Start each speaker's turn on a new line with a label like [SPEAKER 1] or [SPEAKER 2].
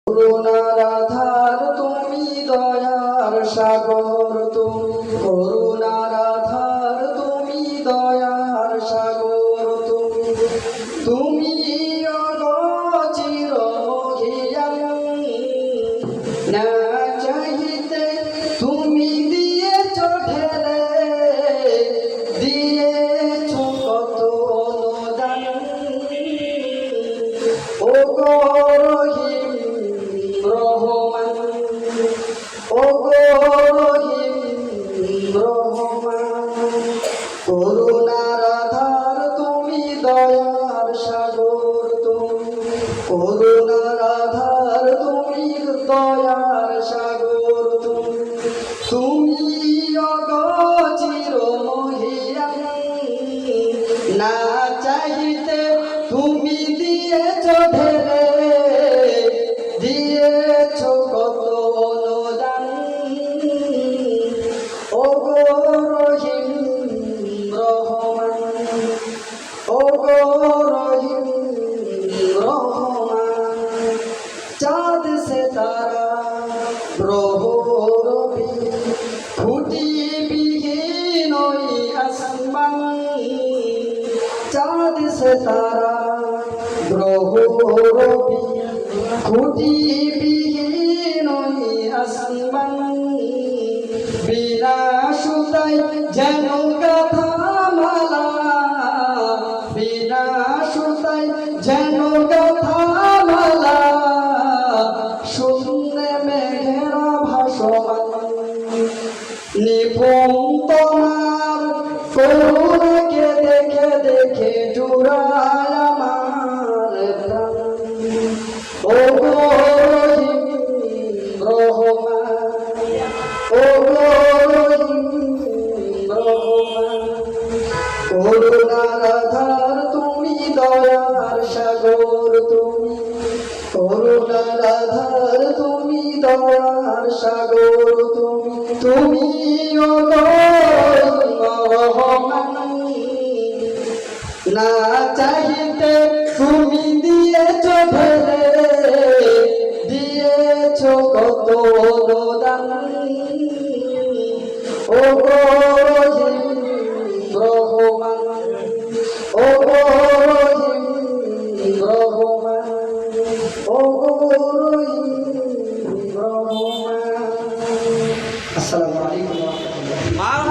[SPEAKER 1] করুণার আধার তুমি, দয়ার সাগর তুমি, করুণার আধার তুমি, দয়ার সাগর তুমি, তুমি চিরমহিয়ান, না চাহিতে তুমি দিয়েছ ঢেলে, দিয়েছ কত অনুদান। ও গো রহিম রহমান, ও গো রহিম রহমান, করুণার আধার তুমি, দয়ার সাগর তুমি, করুণার আধার তুমি, দয়ার সাগর তুমি, তুমি চিরমহিয়ান, না চাহিতে তুমি দিয়েছ ঢেলে, দিয়েছ কত অনুদান। ও গো রহিম রহমান, ও গো রহিম রহমান, চাঁদ সে তারা গ্রহ রবি, খুঁটি বিহীন আসমান, চাঁদ সে তারা গ্রহ রবি, খুঁটি বিহীন আসমান, বিনা সুতায় যেন গাথা মালা, বিনা সুতায় যেন গাথা মালা, শূন্যে মেঘেরা ভাসমান, নিপুণ তোমার করুণাকে দেখে দেখে জুড়ায় আমার প্রাণ। ও গো রহিম রহমান, ও গো রহিম রহমান, করুণার আধার তুমি, দয়ার সাগর তুমি, করুণার আধার তুমি, দয়ার সাগর তুমি, তুমি ও গো রহমান, না চাহিতে তুমি দিয়েছ ঢেলে, দিয়েছ কত অনুদান। ও গো রহিম রহমান, ও গো রহিম রহমান, ও গো রহিম রহমান। আসসালামু আলাইকুম ওয়া রাহমাতুল্লাহ।